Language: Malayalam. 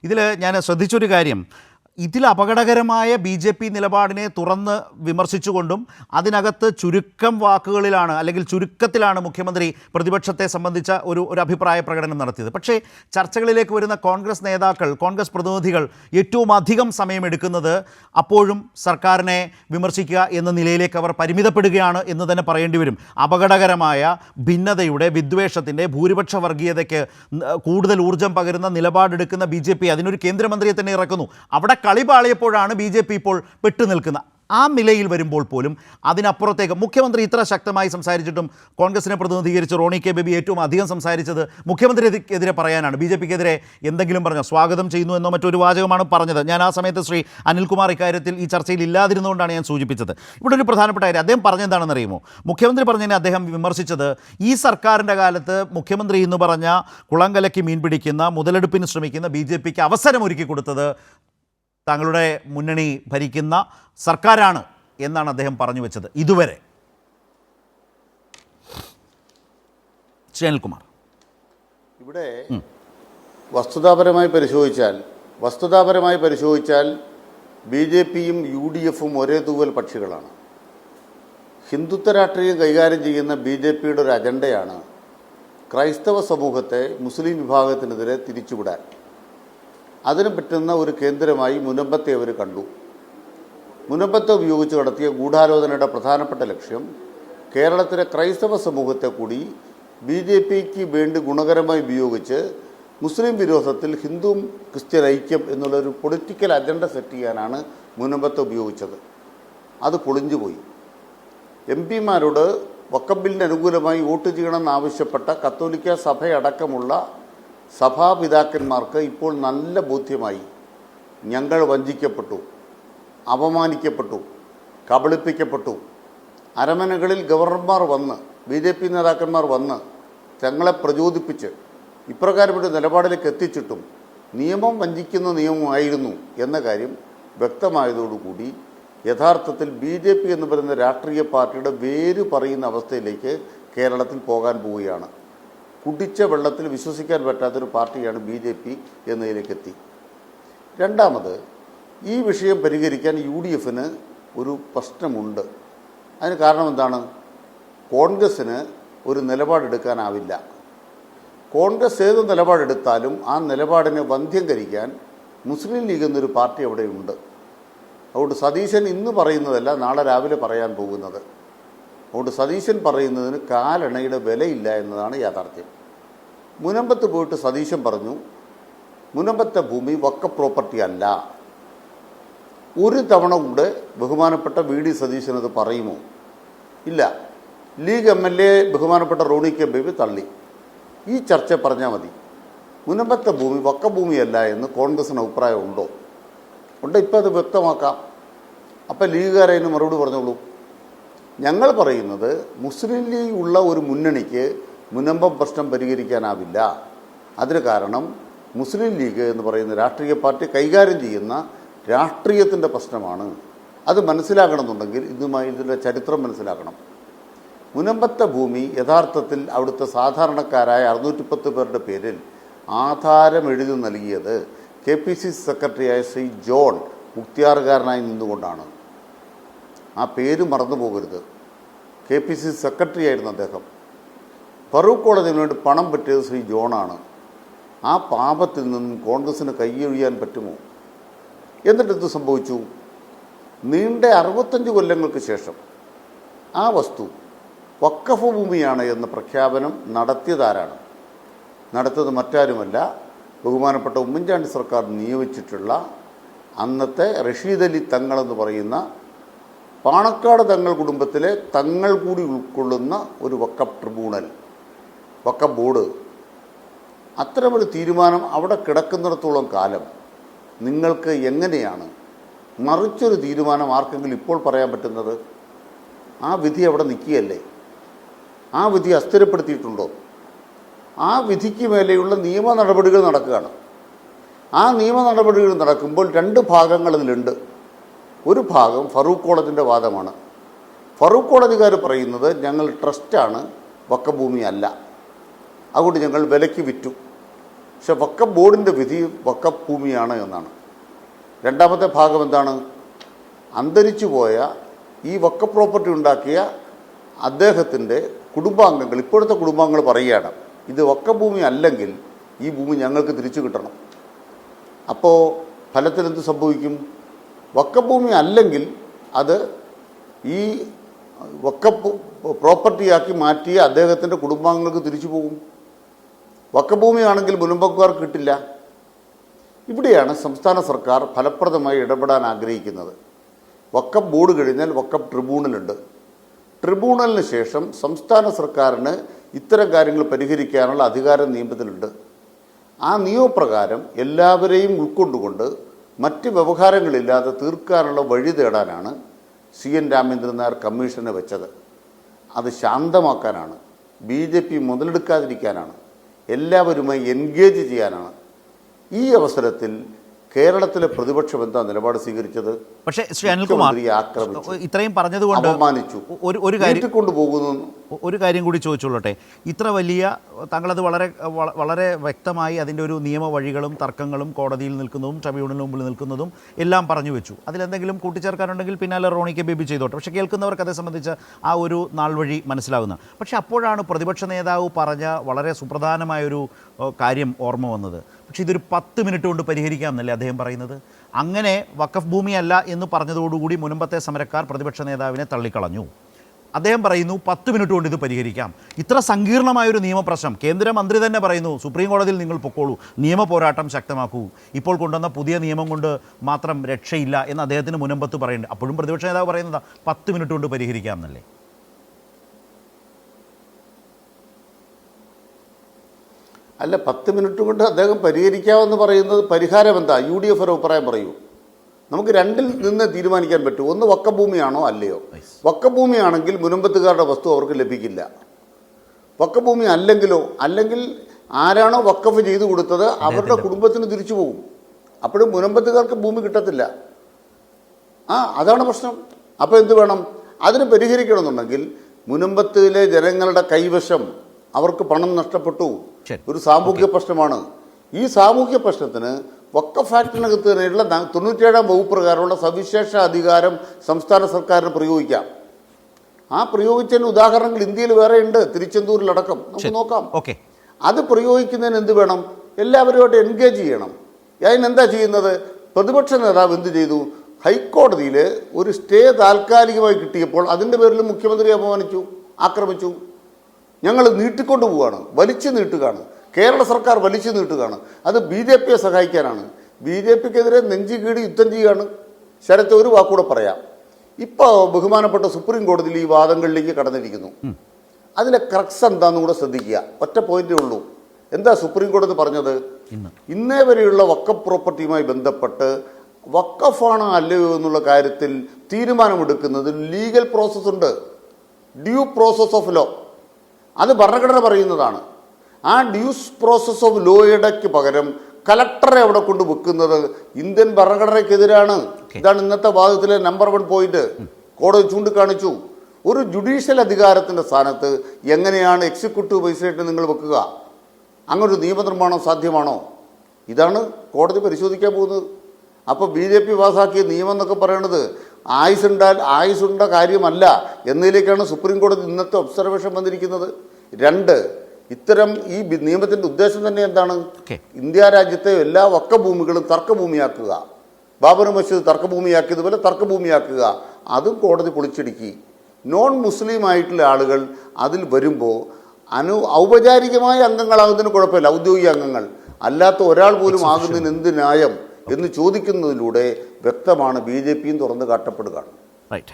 ഇതിൽ ഞാൻ ശ്രദ്ധിച്ചൊരു കാര്യം, ഇതിൽ അപകടകരമായ BJP നിലപാടിനെ തുറന്ന് വിമർശിച്ചുകൊണ്ടും അതിനകത്ത് ചുരുക്കം വാക്കുകളിലാണ് അല്ലെങ്കിൽ ചുരുക്കത്തിലാണ് മുഖ്യമന്ത്രി പ്രതിപക്ഷത്തെ സംബന്ധിച്ച ഒരു അഭിപ്രായ പ്രകടനം നടത്തിയത്. പക്ഷേ ചർച്ചകളിലേക്ക് വരുന്ന കോൺഗ്രസ് നേതാക്കൾ, കോൺഗ്രസ് പ്രതിനിധികൾ ഏറ്റവും അധികം സമയമെടുക്കുന്നത് അപ്പോഴും സർക്കാരിനെ വിമർശിക്കുക എന്ന നിലയിലേക്ക് അവർ പരിമിതപ്പെടുകയാണ് എന്ന് തന്നെ പറയേണ്ടി വരും. അപകടകരമായ ഭിന്നതയുടെ, വിദ്വേഷത്തിൻ്റെ, ഭൂരിപക്ഷ വർഗീയതയ്ക്ക് കൂടുതൽ ഊർജ്ജം പകരുന്ന നിലപാടെടുക്കുന്ന BJP അതിനൊരു കേന്ദ്രമന്ത്രിയെ തന്നെ ഇറക്കുന്നു. അവിടെ കളി പാളിയപ്പോഴാണ് BJP ഇപ്പോൾ പെട്ടുനിൽക്കുന്നത്. ആ നിലയിൽ വരുമ്പോൾ പോലും അതിനപ്പുറത്തേക്ക് മുഖ്യമന്ത്രി ഇത്ര ശക്തമായി സംസാരിച്ചിട്ടും കോൺഗ്രസിനെ പ്രതിനിധീകരിച്ച് റോണി കെ ബേബി ഏറ്റവും അധികം സംസാരിച്ചത് മുഖ്യമന്ത്രിക്കെതിരെ പറയാനാണ്. BJPക്കെതിരെ എന്തെങ്കിലും പറഞ്ഞോ, സ്വാഗതം ചെയ്യുന്നു എന്നോ മറ്റൊരു വാചകമാണ് പറഞ്ഞത്. ഞാൻ ആ സമയത്ത് ശ്രീ അനിൽകുമാർ ഇക്കാര്യത്തിൽ ഈ ചർച്ചയിൽ ഇല്ലാതിരുന്നുകൊണ്ടാണ് ഞാൻ സൂചിപ്പിച്ചത്. ഇവിടെ ഒരു പ്രധാനപ്പെട്ട കാര്യം അദ്ദേഹം പറഞ്ഞെന്താണെന്ന് അറിയുമോ? മുഖ്യമന്ത്രി പറഞ്ഞതിനെ അദ്ദേഹം വിമർശിച്ചത് ഈ സർക്കാരിൻ്റെ കാലത്ത് മുഖ്യമന്ത്രി എന്ന് പറഞ്ഞ കുളങ്കലയ്ക്ക് മീൻ പിടിക്കുന്ന, മുതലെടുപ്പിന് ശ്രമിക്കുന്ന BJPക്ക് അവസരമൊരുക്കി കൊടുത്തത് തങ്ങളുടെ മുന്നണി ഭരിക്കുന്ന സർക്കാരാണ് എന്നാണ് അദ്ദേഹം പറഞ്ഞു വെച്ചത്. ഇതുവരെ അനിൽകുമാർ, ഇവിടെ വസ്തുതാപരമായി പരിശോധിച്ചാൽ BJPയും UDFും ഒരേ തൂവൽ പക്ഷികളാണ്. ഹിന്ദുത്വ രാഷ്ട്രീയം കൈകാര്യം ചെയ്യുന്ന BJPയുടെ ഒരു അജണ്ടയാണ് ക്രൈസ്തവ സമൂഹത്തെ മുസ്ലിം വിഭാഗത്തിനെതിരെ തിരിച്ചുവിടാൻ. അതിന് പറ്റുന്ന ഒരു കേന്ദ്രമായി മുനമ്പത്തെ അവർ കണ്ടു. മുനമ്പത്തെ ഉപയോഗിച്ച് നടത്തിയ ഗൂഢാലോചനയുടെ പ്രധാനപ്പെട്ട ലക്ഷ്യം കേരളത്തിലെ ക്രൈസ്തവ സമൂഹത്തെ കൂടി BJPക്ക് വേണ്ടി ഗുണകരമായി ഉപയോഗിച്ച് മുസ്ലിം വിരോധത്തിൽ ഹിന്ദു ക്രിസ്ത്യൻ ഐക്യം എന്നുള്ളൊരു പൊളിറ്റിക്കൽ അജണ്ട സെറ്റ് ചെയ്യാനാണ് മുനമ്പത്തെ ഉപയോഗിച്ചത്. അത് പൊളിഞ്ഞുപോയി. MP മാരോട് വഖഫ് ബില്ലിന് അനുകൂലമായി വോട്ട് ചെയ്യണമെന്നാവശ്യപ്പെട്ട കത്തോലിക്ക സഭയടക്കമുള്ള സഭാപിതാക്കന്മാർക്ക് ഇപ്പോൾ നല്ല ബോധ്യമായി ഞങ്ങൾ വഞ്ചിക്കപ്പെട്ടു, അപമാനിക്കപ്പെട്ടു, കബളിപ്പിക്കപ്പെട്ടു. അരമനകളിൽ ഗവർണർമാർ വന്ന്, BJP നേതാക്കന്മാർ വന്ന് തങ്ങളെ പ്രചോദിപ്പിച്ച് ഇപ്രകാരമൊരു നിലപാടിലേക്ക് എത്തിച്ചിട്ടും നിയമം വഞ്ചിക്കുന്ന നിയമമായിരുന്നു എന്ന കാര്യം വ്യക്തമായതോടുകൂടി യഥാർത്ഥത്തിൽ BJP എന്ന് പറയുന്ന രാഷ്ട്രീയ പാർട്ടിയുടെ വേര് പറയുന്ന അവസ്ഥയിലേക്ക് കേരളത്തിൽ പോകാൻ പോവുകയാണ്. കുടിച്ച വെള്ളത്തിൽ വിശ്വസിക്കാൻ പറ്റാത്തൊരു പാർട്ടിയാണ് BJP എന്നതിലേക്ക് എത്തി. രണ്ടാമത്, ഈ വിഷയം പരിഹരിക്കാൻ UDFന് ഒരു പ്രശ്നമുണ്ട്. അതിന് കാരണം എന്താണ്? കോൺഗ്രസ്സിന് ഒരു നിലപാടെടുക്കാനാവില്ല. കോൺഗ്രസ് ഏത് നിലപാടെടുത്താലും ആ നിലപാടിനെ വന്ധ്യംകരിക്കാൻ മുസ്ലിം ലീഗ് എന്നൊരു പാർട്ടി അവിടെയുണ്ട്. അതുകൊണ്ട് സതീശൻ ഇന്ന് പറയുന്നതല്ല നാളെ രാവിലെ പറയാൻ പോകുന്നത്. അതുകൊണ്ട് സതീശൻ പറയുന്നതിന് കാലണയുടെ വിലയില്ല എന്നതാണ് യാഥാർത്ഥ്യം. മുനമ്പത്ത് പോയിട്ട് സതീശൻ പറഞ്ഞു മുനമ്പത്തെ ഭൂമി വഖഫ് പ്രോപ്പർട്ടി അല്ല. ഒരു തവണ കൂടെ ബഹുമാനപ്പെട്ട VD സതീശൻ അത് പറയുമോ? ഇല്ല. ലീഗ് MLA ബഹുമാനപ്പെട്ട റോണി കെ ബേബി തള്ളി. ഈ ചർച്ച പറഞ്ഞാൽ മതി. മുനമ്പത്തെ ഭൂമി വഖഫ് ഭൂമിയല്ല എന്ന് കോൺഗ്രസിന് അഭിപ്രായം ഉണ്ടോ? ഉണ്ട്. ഇപ്പം അത് വ്യക്തമാക്കാം. അപ്പം ലീഗുകാരതിന് മറുപടി പറഞ്ഞോളൂ. ഞങ്ങൾ പറയുന്നത് മുസ്ലിം ലീഗ് ഉള്ള ഒരു മുന്നണിക്ക് മുനമ്പം പ്രശ്നം പരിഹരിക്കാനാവില്ല. അതിന് കാരണം മുസ്ലിം ലീഗ് എന്ന് പറയുന്ന രാഷ്ട്രീയ പാർട്ടി കൈകാര്യം ചെയ്യുന്ന രാഷ്ട്രീയത്തിൻ്റെ പ്രശ്നമാണ്. അത് മനസ്സിലാക്കണമെന്നുണ്ടെങ്കിൽ ഇതിൻ്റെ ചരിത്രം മനസ്സിലാക്കണം. മുനമ്പത്തെ ഭൂമി യഥാർത്ഥത്തിൽ അവിടുത്തെ സാധാരണക്കാരായ 610 പേരുടെ പേരിൽ ആധാരം എഴുതി നൽകിയത് KPCC സെക്രട്ടറിയായ ശ്രീ ജോൺ മുക്തിയാറുകാരനായി നിന്നുകൊണ്ടാണ്. ആ പേര് മറന്നു പോകരുത്. KPCC സെക്രട്ടറി ആയിരുന്നു അദ്ദേഹം. ഫറൂഖ് കോളേജിന് വേണ്ടി പണം പറ്റിയത് ശ്രീ ജോണാണ്. ആ പാപത്തിൽ നിന്നും കോൺഗ്രസ്സിന് കൈയൊഴിയാൻ പറ്റുമോ? എന്നിട്ട് എന്ത് സംഭവിച്ചു? നീണ്ട 65 കൊല്ലങ്ങൾക്ക് ശേഷം ആ വസ്തു വഖഫ് ഭൂമിയാണ് എന്ന പ്രഖ്യാപനം നടത്തിയതാരാണ്? നടത്തിയത് മറ്റാരുമല്ല, ബഹുമാനപ്പെട്ട ഉമ്മൻചാണ്ടി സർക്കാർ നിയോഗിച്ചിട്ടുള്ള അന്നത്തെ റഷീദ് അലി തങ്ങളെന്ന് പറയുന്ന പാണക്കാട് തങ്ങൾ കുടുംബത്തിലെ തങ്ങൾ കൂടി ഉൾക്കൊള്ളുന്ന ഒരു വഖഫ് ട്രിബ്യൂണൽ, വഖഫ് ബോർഡ്. അത്തരമൊരു തീരുമാനം അവിടെ കിടക്കുന്നിടത്തോളം കാലം നിങ്ങൾക്ക് എങ്ങനെയാണ് മറിച്ചൊരു തീരുമാനം ആർക്കെങ്കിലും ഇപ്പോൾ പറയാൻ പറ്റുന്നത്? ആ വിധി അവിടെ നിൽക്കുകയല്ലേ? ആ വിധി അസ്ഥിരപ്പെടുത്തിയിട്ടുണ്ടോ? ആ വിധിക്ക് മേലെയുള്ള നിയമ നടപടികൾ നടക്കുകയാണ്. ആ നിയമ നടപടികൾ നടക്കുമ്പോൾ 2 ഭാഗങ്ങൾ ഇതിലുണ്ട്. ഒരു ഭാഗം ഫറൂഖ് കോളേജിൻ്റെ വാദമാണ്. ഫറൂഖ് കോളേജുകാർ പറയുന്നത് ഞങ്ങൾ ട്രസ്റ്റാണ്, വഖഫ് ഭൂമി അല്ല, അതുകൊണ്ട് ഞങ്ങൾ വിലയ്ക്ക് വിറ്റു. പക്ഷെ വഖഫ് ബോർഡിൻ്റെ വിധി വഖഫ് ഭൂമിയാണ് എന്നാണ്. രണ്ടാമത്തെ ഭാഗം എന്താണ്? അന്തരിച്ചു പോയ ഈ വഖഫ് പ്രോപ്പർട്ടി ഉണ്ടാക്കിയ അദ്ദേഹത്തിൻ്റെ കുടുംബാംഗങ്ങൾ, ഇപ്പോഴത്തെ കുടുംബാംഗങ്ങൾ പറയുകയാണ്, ഇത് വഖഫ് ഭൂമി അല്ലെങ്കിൽ ഈ ഭൂമി ഞങ്ങൾക്ക് തിരിച്ചു കിട്ടണം. അപ്പോൾ ഫലത്തിൽ എന്ത് സംഭവിക്കും? വഖഫ് ഭൂമി അല്ലെങ്കിൽ അത് ഈ വഖഫ് പ്രോപ്പർട്ടിയാക്കി മാറ്റിയ അദ്ദേഹത്തിൻ്റെ കുടുംബാംഗങ്ങൾക്ക് തിരിച്ചു പോകും. വഖഫ് ഭൂമിയാണെങ്കിൽ മുൻപക്കാർക്ക് കിട്ടില്ല. ഇവിടെയാണ് സംസ്ഥാന സർക്കാർ ഫലപ്രദമായി ഇടപെടാൻ ആഗ്രഹിക്കുന്നത്. വഖഫ് ബോർഡ് കഴിഞ്ഞാൽ വഖഫ് ട്രിബ്യൂണലുണ്ട്. ട്രിബ്യൂണലിന് ശേഷം സംസ്ഥാന സർക്കാരിന് ഇത്തരം കാര്യങ്ങൾ പരിഹരിക്കാനുള്ള അധികാരം നിയമത്തിലുണ്ട്. ആ നിയമപ്രകാരം എല്ലാവരെയും ഉൾക്കൊണ്ടുകൊണ്ട് മറ്റ് വ്യവഹാരങ്ങളില്ലാതെ തീർക്കാനുള്ള വഴി തേടാനാണ് CN രാമേന്ദ്രൻ നായർ കമ്മീഷനെ വെച്ചത്. അത് ശാന്തമാക്കാനാണ്, BJP മുതലെടുക്കാതിരിക്കാനാണ്, എല്ലാവരുമായി എൻഗേജ് ചെയ്യാനാണ്. ഈ അവസരത്തിൽ കേരളത്തിലെ പ്രതിപക്ഷം എന്താ നിലപാട് സ്വീകരിച്ചത്? പക്ഷേ ശ്രീ അനിൽകുമാർ ഇത്രയും പറഞ്ഞതുകൊണ്ട് ഒരു കാര്യം കൂടി ചോദിച്ചോളട്ടെ. ഇത്ര വലിയ താങ്കളത് വളരെ വളരെ വ്യക്തമായി അതിൻ്റെ ഒരു നിയമവഴികളും തർക്കങ്ങളും കോടതിയിൽ നിൽക്കുന്നതും ട്രിബ്യൂണലിന് മുമ്പിൽ നിൽക്കുന്നതും എല്ലാം പറഞ്ഞു വെച്ചു. അതിലെന്തെങ്കിലും കൂട്ടിച്ചേർക്കാനുണ്ടെങ്കിൽ പിന്നാലെ റോണിക്ക് ബേബി ചെയ്തോട്ടെ. പക്ഷേ കേൾക്കുന്നവർക്ക് അതേ സംബന്ധിച്ച് ആ ഒരു നാൾ വഴി മനസ്സിലാവുന്നത്. പക്ഷേ അപ്പോഴാണ് പ്രതിപക്ഷ നേതാവ് പറഞ്ഞ വളരെ സുപ്രധാനമായൊരു കാര്യം ഓർമ്മ വന്നത്. പക്ഷേ ഇതൊരു 10 മിനിറ്റ് കൊണ്ട് പരിഹരിക്കാം എന്നല്ലേ അദ്ദേഹം പറയുന്നത്? അങ്ങനെ വഖഫ് ഭൂമിയല്ല എന്ന് പറഞ്ഞതോടുകൂടി മുൻപത്തെ സമരക്കാർ പ്രതിപക്ഷ നേതാവിനെ തള്ളിക്കളഞ്ഞു. അദ്ദേഹം പറയുന്നു 10 മിനിറ്റ് കൊണ്ട് ഇത് പരിഹരിക്കാം. ഇത്ര സങ്കീർണമായൊരു നിയമപ്രശ്നം കേന്ദ്രമന്ത്രി തന്നെ പറയുന്നു സുപ്രീം കോടതിയിൽ നിങ്ങൾ പൊക്കോളൂ, നിയമ പോരാട്ടം ശക്തമാക്കൂ, ഇപ്പോൾ കൊണ്ടുവന്ന പുതിയ നിയമം കൊണ്ട് മാത്രം രക്ഷയില്ല എന്ന് അദ്ദേഹത്തിന് മുൻപത്ത് പറയുന്നുണ്ട്. അപ്പോഴും പ്രതിപക്ഷ നേതാവ് പറയുന്നത് 10 മിനിറ്റ് കൊണ്ട് പരിഹരിക്കാം എന്നല്ലേ? അല്ല, 10 മിനിറ്റ് കൊണ്ട് അദ്ദേഹം പരിഹരിക്കാമെന്ന് പറയുന്നത് പരിഹാരം എന്താ? UDF ഒരു അഭിപ്രായം പറയൂ. നമുക്ക് രണ്ടിൽ നിന്ന് തീരുമാനിക്കാൻ പറ്റൂ. ഒന്ന് വഖഫ് ഭൂമിയാണോ അല്ലയോ? വഖഫ് ഭൂമിയാണെങ്കിൽ മുനമ്പത്തുകാരുടെ വസ്തു അവർക്ക് ലഭിക്കില്ല. വഖഫ് ഭൂമി അല്ലെങ്കിലോ, അല്ലെങ്കിൽ ആരാണോ വഖഫ് ചെയ്തു കൊടുത്തത് അവരുടെ കുടുംബത്തിന് തിരിച്ചു പോകും. അപ്പോഴും മുനമ്പത്തുകാർക്ക് ഭൂമി കിട്ടത്തില്ല. അതാണ് പ്രശ്നം. അപ്പോൾ എന്ത് വേണം? അതിന് പരിഹരിക്കണമെന്നുണ്ടെങ്കിൽ മുനമ്പത്തിലെ ജനങ്ങളുടെ കൈവശം അവർക്ക് പണം നഷ്ടപ്പെട്ടു. ഒരു സാമൂഹ്യ പ്രശ്നമാണ്. ഈ സാമൂഹ്യ പ്രശ്നത്തിന് വഖഫ് ആക്ടിനകത്ത് തന്നെയുള്ള 97-ാം വകുപ്പ് പ്രകാരമുള്ള സവിശേഷ അധികാരം സംസ്ഥാന സർക്കാരിന് പ്രയോഗിക്കാം. ആ പ്രയോഗിച്ചതിന് ഉദാഹരണങ്ങൾ ഇന്ത്യയിൽ വേറെ ഉണ്ട്, തിരുച്ചെന്തൂരിലടക്കം. നമുക്ക് നോക്കാം. അത് പ്രയോഗിക്കുന്നതിന് എന്ത് വേണം? എല്ലാവരുമായിട്ട് എൻഗേജ് ചെയ്യണം. അതിനെന്താ ചെയ്യുന്നത്? പ്രതിപക്ഷ നേതാവ് എന്ത് ചെയ്തു? ഹൈക്കോടതിയിൽ ഒരു സ്റ്റേ താൽക്കാലികമായി കിട്ടിയപ്പോൾ അതിൻ്റെ പേരിൽ മുഖ്യമന്ത്രി അപമാനിച്ചു, ആക്രമിച്ചു. ഞങ്ങൾ നീട്ടിക്കൊണ്ടു പോവുകയാണ്, വലിച്ചു നീട്ടുകയാണ്, കേരള സർക്കാർ വലിച്ചു നീട്ടുകയാണ്. അത് BJPയെ സഹായിക്കാനാണ്. BJPക്കെതിരെ നെഞ്ചുകീടി യുദ്ധം ചെയ്യുകയാണ്. ശരത്ത്, ഒരു വാക്കൂടെ പറയാം. ഇപ്പോൾ ബഹുമാനപ്പെട്ട സുപ്രീം കോടതിയിൽ ഈ വാദങ്ങളിലേക്ക് കടന്നിരിക്കുന്നു. അതിലെ ക്രക്സ് എന്താണെന്ന് കൂടെ ശ്രദ്ധിക്കുക. ഒറ്റ പോയിന്റേ ഉള്ളൂ. എന്താ സുപ്രീം കോടതി പറഞ്ഞത്? ഇന്നേ വരെയുള്ള വഖഫ് പ്രോപ്പർട്ടിയുമായി ബന്ധപ്പെട്ട് വഖഫാണോ അല്ലയോ എന്നുള്ള കാര്യത്തിൽ തീരുമാനമെടുക്കുന്നതിൽ ലീഗൽ പ്രോസസ് ഉണ്ട്, ഡ്യൂ പ്രോസസ് ഓഫ് ലോ. അത് ഭരണഘടന പറയുന്നതാണ്. ആ ഡ്യൂസ് പ്രോസസ് ഓഫ് ലോയുടെക്ക് പകരം കലക്ടറെ അവിടെ കൊണ്ട് വെക്കുന്നത് ഇന്ത്യൻ ഭരണഘടനയ്ക്കെതിരാണ്. ഇതാണ് ഇന്നത്തെ വാദത്തിലെ നമ്പർ 1 പോയിന്റ്. കോടതി ചൂണ്ടിക്കാണിച്ചു. ഒരു ജുഡീഷ്യൽ അധികാരത്തിൻ്റെ സ്ഥാനത്ത് എങ്ങനെയാണ് എക്സിക്യൂട്ടീവ് മജിസ്ട്രേറ്റിനെ നിങ്ങൾ വെക്കുക? അങ്ങനൊരു നിയമനിർമ്മാണം സാധ്യമാണോ? ഇതാണ് കോടതി പരിശോധിക്കാൻ പോകുന്നത്. അപ്പോൾ BJP പാസാക്കിയ നിയമം എന്നൊക്കെ പറയുന്നത് ആയുസുണ്ട കാര്യമല്ല എന്നതിലേക്കാണ് സുപ്രീം കോടതി ഇന്നത്തെ ഒബ്സർവേഷൻ വന്നിരിക്കുന്നത്. 2, ഇത്തരം ഈ നിയമത്തിൻ്റെ ഉദ്ദേശം തന്നെ എന്താണ്? ഇന്ത്യ രാജ്യത്തെ എല്ലാ വഖഫ് ഭൂമികളും തർക്കഭൂമിയാക്കുക. ബാബർ മസ്ജിദ് തർക്കഭൂമിയാക്കിയതുപോലെ തർക്കഭൂമിയാക്കുക. അതും കോടതി പൊളിച്ചടുക്കി. നോൺ മുസ്ലിം ആയിട്ടുള്ള ആളുകൾ അതിൽ വരുമ്പോൾ ഔപചാരികമായ അംഗങ്ങളാകുന്നതിന് കുഴപ്പമില്ല, ഔദ്യോഗിക അംഗങ്ങൾ അല്ലാത്ത ഒരാൾ പോലും ആകുന്നതിന് എന്ത് ന്യായം എന്ന് ചോദിക്കുന്നതിലൂടെ വ്യക്തമാണ് BJPയും തുറന്നു കാട്ടപ്പെടുകയാണ്.